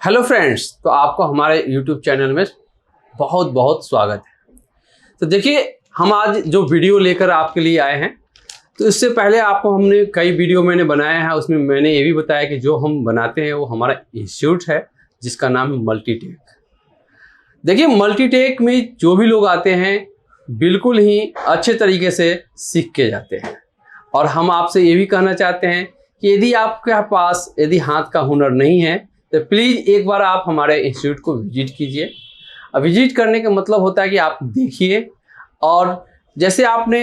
Hello friends, तो आपको हमारे यूट्यूब चैनल में बहुत बहुत स्वागत है। तो देखिए, हम आज जो वीडियो लेकर आपके लिए आए हैं, तो इससे पहले आपको हमने कई वीडियो मैंने बनाया है। उसमें मैंने ये भी बताया कि जो हम बनाते हैं वो हमारा इंस्टीट्यूट है जिसका नाम है मल्टीटेक। देखिए, मल्टीटेक में जो भी लोग आते हैं बिल्कुल ही अच्छे तरीके से सीख के जाते हैं। और हम आपसे ये भी कहना चाहते हैं कि यदि आपके पास हाथ का हुनर नहीं है तो प्लीज़ एक बार आप हमारे इंस्टीट्यूट को विजिट कीजिए। विजिट करने का मतलब होता है कि आप देखिए, और जैसे आपने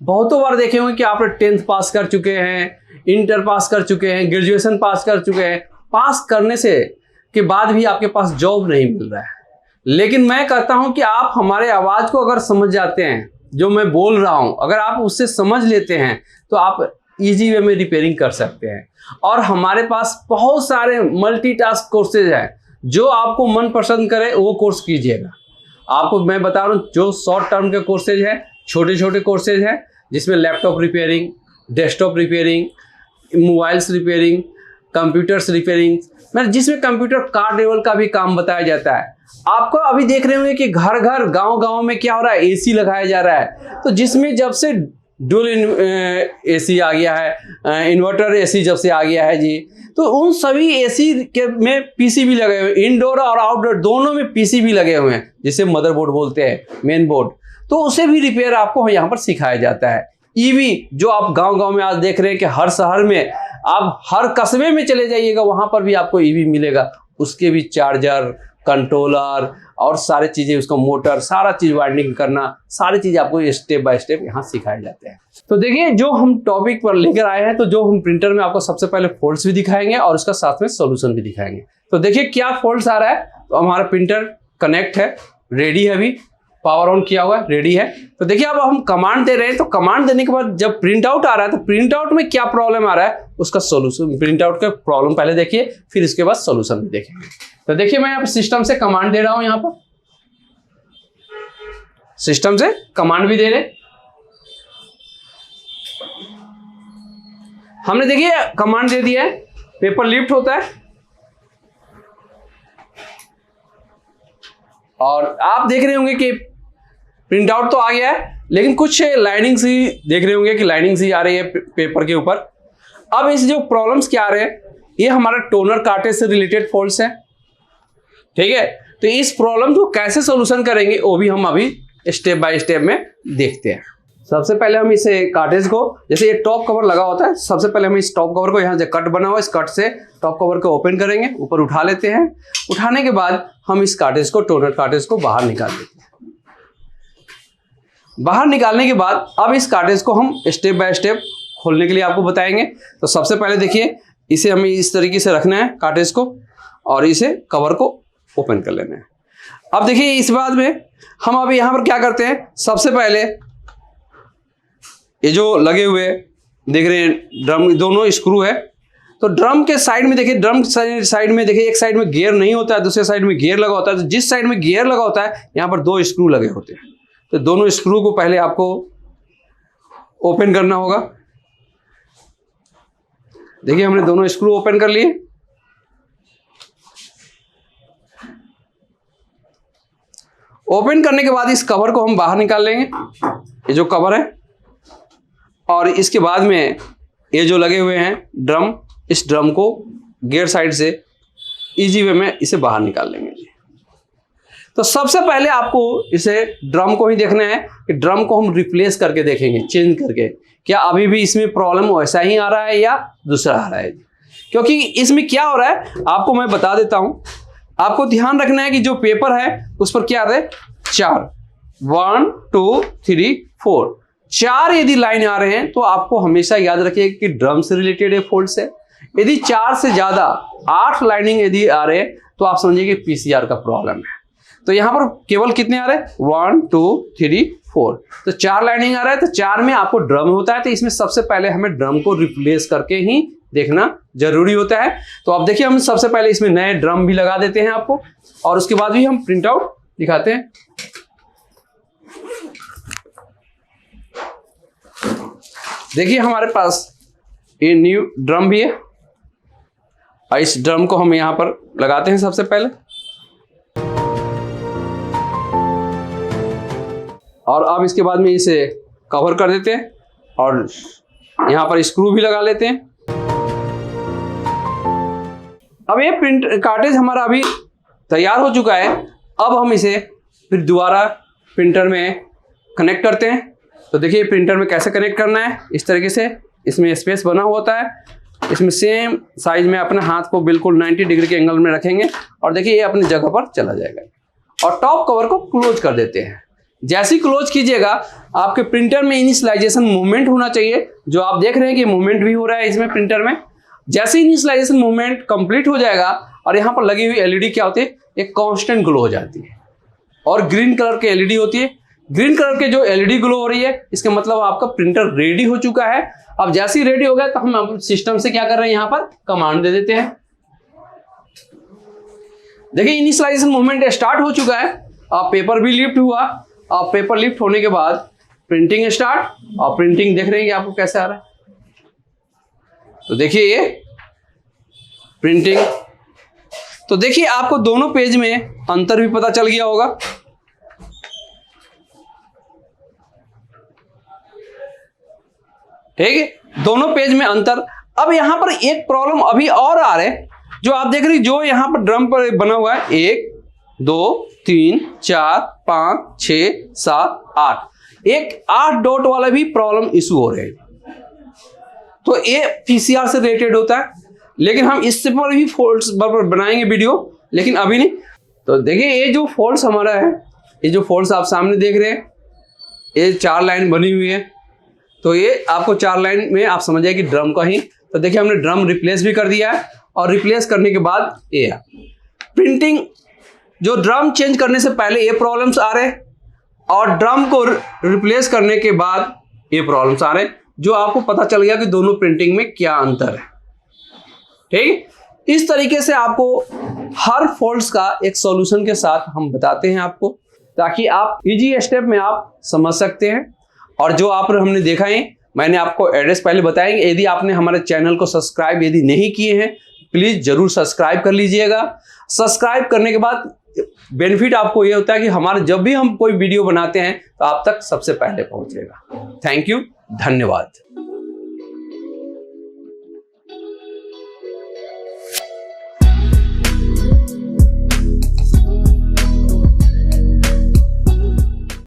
बहुतों बार देखे होंगे कि आपने 10th पास कर चुके हैं, इंटर पास कर चुके हैं, ग्रेजुएशन पास कर चुके हैं। पास करने से के बाद भी आपके पास जॉब नहीं मिल रहा है। लेकिन मैं कहता हूं कि आप हमारे आवाज़ को अगर समझ जाते हैं, जो मैं बोल रहा हूं अगर आप उससे समझ लेते हैं तो आप ईजी वे में रिपेयरिंग कर सकते हैं। और हमारे पास बहुत सारे मल्टीटास्क कोर्सेज हैं, जो आपको मन पसंद करे वो कोर्स कीजिएगा। आपको मैं बता रहा हूँ, जो शॉर्ट टर्म के कोर्सेज हैं, छोटे छोटे कोर्सेज हैं, जिसमें laptop repairing, desktop repairing, mobiles repairing, computers repairing, मतलब जिसमें कंप्यूटर कार्ड लेवल का भी काम बताया जाता है। आपको अभी देख रहे होंगे कि घर घर गांव में क्या हो रहा है, एसी लगाया जा रहा है। तो जिसमें जब से डुअल एसी आ गया है, इन्वर्टर एसी जब से आ गया है जी, तो उन सभी एसी के में पीसीबी लगे हुए हैं। इंडोर और आउटडोर दोनों में पीसीबी लगे हुए हैं, जिसे मदरबोर्ड बोलते हैं, मेन बोर्ड। तो उसे भी रिपेयर आपको यहाँ पर सिखाया जाता है। ईवी जो आप गांव में आज देख रहे हैं कि हर शहर में, आप हर कस्बे में चले जाइएगा वहां पर भी आपको ईवी मिलेगा। उसके भी चार्जर, कंट्रोलर और सारी चीज़ें, उसका मोटर, सारा चीज़ वाइंडिंग करना, सारी चीज़ आपको स्टेप बाय स्टेप यहाँ सिखाए जाते हैं। तो देखिए, जो हम टॉपिक पर लेकर आए हैं, तो जो हम प्रिंटर में आपको सबसे पहले फॉल्ट्स भी दिखाएंगे और उसका साथ में सॉल्यूशन भी दिखाएंगे। तो देखिए क्या फॉल्ट्स आ रहा है। तो हमारा प्रिंटर कनेक्ट है, रेडी है, अभी पावर ऑन किया हुआ है, रेडी है। तो देखिए, अब हम कमांड दे रहे हैं, तो कमांड देने के बाद जब प्रिंट आउट आ रहा है, तो प्रिंट आउट में क्या प्रॉब्लम आ रहा है उसका सॉल्यूशन, प्रिंट आउट का प्रॉब्लम पहले देखिए, फिर इसके बाद सॉल्यूशन भी देखेंगे। तो देखिए, मैं यहाँ पर सिस्टम से कमांड दे रहा हूं, यहाँ पर सिस्टम से कमांड भी दे रहे। हमने देखिए कमांड दे दिया है, पेपर लिफ्ट होता है और आप देख रहे होंगे कि प्रिंट आउट तो आ गया है, लेकिन कुछ लाइनिंग सी देख रहे होंगे कि लाइनिंग सी आ रही है पेपर के ऊपर। अब इस जो प्रॉब्लम्स क्या आ रहे हैं, ये हमारा टोनर कार्टेज से रिलेटेड फॉल्ट्स है, ठीक है। तो इस प्रॉब्लम को कैसे सॉल्यूशन करेंगे वो भी हम अभी स्टेप बाय स्टेप में देखते हैं। सबसे पहले हम इसे कार्टेज को, जैसे ये टॉप कवर लगा होता है, सबसे पहले हम इस टॉप कवर को, यहाँ से कट बना हुआ, इस कट से टॉप कवर को ओपन करेंगे, ऊपर उठा लेते हैं। उठाने के बाद हम इस कार्टेज को, टोनर कार्टेज को बाहर निकाल देते हैं। बाहर निकालने के बाद अब इस कार्टेज को हम स्टेप बाय स्टेप खोलने के लिए आपको बताएंगे। तो सबसे पहले देखिए, इसे हमें इस तरीके से रखना है कार्टेज को, और इसे कवर को ओपन कर लेना है। अब देखिए, इस बाद में हम अभी यहाँ पर क्या करते हैं, सबसे पहले ये जो लगे हुए देख रहे हैं ड्रम, दोनों स्क्रू है। तो ड्रम के साइड में देखिए, ड्रम साइड में देखिए, एक साइड में गियर नहीं होता है, दूसरे साइड में गियर लगा होता है। तो जिस साइड में गियर लगा होता है, यहाँ पर 2 स्क्रू लगे होते हैं। तो दोनों स्क्रू को पहले आपको ओपन करना होगा। देखिए, हमने दोनों स्क्रू ओपन कर लिए। ओपन करने के बाद इस कवर को हम बाहर निकाल लेंगे, ये जो कवर है, और इसके बाद में ये जो लगे हुए हैं ड्रम, इस ड्रम को गियर साइड से इजी वे में इसे बाहर निकाल लेंगे। तो सबसे पहले आपको इसे ड्रम को ही देखना है कि ड्रम को हम रिप्लेस करके देखेंगे, चेंज करके, क्या अभी भी इसमें प्रॉब्लम वैसा ही आ रहा है या दूसरा आ रहा है। क्योंकि इसमें क्या हो रहा है आपको मैं बता देता हूं। आपको ध्यान रखना है कि जो पेपर है उस पर क्या आ रहा है, 4, 1 2 3 4, 4 यदि लाइन आ रहे हैं तो आपको हमेशा याद रखिएगा कि ड्रम से रिलेटेड ये फॉल्ट है। यदि 4 से ज्यादा 8 लाइनिंग यदि आ रहे हैं तो आप समझिए कि पीसीआर का प्रॉब्लम है। तो यहां पर केवल कितने आ रहे हैं, 1 2 3 4, तो 4 लाइनिंग आ रहा है। तो 4 में आपको ड्रम होता है, तो इसमें सबसे पहले हमें ड्रम को रिप्लेस करके ही देखना जरूरी होता है। तो आप देखिए, हम सबसे पहले इसमें नए ड्रम भी लगा देते हैं आपको, और उसके बाद भी हम प्रिंट आउट दिखाते हैं। देखिए, हमारे पास ये न्यू ड्रम भी है, और इस ड्रम को हम यहाँ पर लगाते हैं सबसे पहले, और अब इसके बाद में इसे कवर कर देते हैं और यहाँ पर स्क्रू भी लगा लेते हैं। अब ये प्रिंट कार्टेज हमारा अभी तैयार हो चुका है। अब हम इसे फिर दोबारा प्रिंटर में कनेक्ट करते हैं। तो देखिए प्रिंटर में कैसे कनेक्ट करना है। इस तरीके से इसमें स्पेस बना हुआ होता है, इसमें सेम साइज में अपने हाथ को बिल्कुल 90 डिग्री के एंगल में रखेंगे और देखिए ये अपनी जगह पर चला जाएगा। और टॉप कवर को क्लोज कर देते हैं। जैसे ही क्लोज कीजिएगा आपके प्रिंटर में इनिशियलाइजेशन मूवमेंट होना चाहिए, जो आप देख रहे हैं कि मूवमेंट भी हो रहा है इसमें प्रिंटर में। जैसे ही इनिशियलाइजेशन मूवमेंट कंप्लीट हो जाएगा और यहाँ पर लगी हुई एलईडी क्या होती है, एक कांस्टेंट ग्लो हो जाती है और ग्रीन कलर की एलईडी होती है। ग्रीन कलर के जो एलईडी ग्लो हो रही है इसका मतलब आपका प्रिंटर रेडी हो चुका है। अब जैसे ही रेडी हो गया तो हम सिस्टम से क्या कर रहे हैं, यहाँ पर कमांड दे देते हैं। देखिए इनिशियलाइजेशन मूवमेंट स्टार्ट हो चुका है। अब पेपर भी लिफ्ट हुआ। अब पेपर लिफ्ट होने के बाद प्रिंटिंग स्टार्ट, और प्रिंटिंग देख रहे हैं कि आपको कैसे आ रहा है। तो देखिए ये प्रिंटिंग, तो देखिए आपको दोनों पेज में अंतर भी पता चल गया होगा। ठीक है, दोनों पेज में अंतर। अब यहां पर एक प्रॉब्लम अभी और आ रहा है, जो आप देख रहे हैं, जो यहां पर ड्रम पर बना हुआ है 1 2 3 4 5 6 7 8, एक 8 डॉट वाला भी प्रॉब्लम इशू हो रहे हैं। तो ये पीसीआर से रिलेटेड होता है, लेकिन हम इससे पर भी फॉल्ट्स बनाएंगे वीडियो, लेकिन अभी नहीं। तो देखिए ये जो फॉल्ट्स हमारा है, ये जो फॉल्ट्स आप सामने देख रहे हैं, ये 4 लाइन बनी हुई है। तो ये आपको 4 लाइन में आप समझिए कि ड्रम का ही। तो देखिए हमने ड्रम रिप्लेस भी कर दिया है, और रिप्लेस करने के बाद ये प्रिंटिंग, जो ड्रम चेंज करने से पहले ये प्रॉब्लम्स आ रहे हैं और ड्रम को रिप्लेस करने के बाद ये प्रॉब्लम्स आ रहे हैं, जो आपको पता चल गया कि दोनों प्रिंटिंग में क्या अंतर है। ठीक, इस तरीके से आपको हर फॉल्ट्स का एक सॉल्यूशन के साथ हम बताते हैं आपको, ताकि आप इजी स्टेप में आप समझ सकते हैं। और जो आप हमने देखा है, मैंने आपको एड्रेस पहले बताएंगे। यदि आपने हमारे चैनल को सब्सक्राइब यदि नहीं किए हैं, प्लीज जरूर सब्सक्राइब कर लीजिएगा। सब्सक्राइब करने के बाद बेनिफिट आपको ये होता है कि हमारे जब भी हम कोई वीडियो बनाते हैं तो आप तक सबसे पहले पहुंचेगा। थैंक यू, धन्यवाद।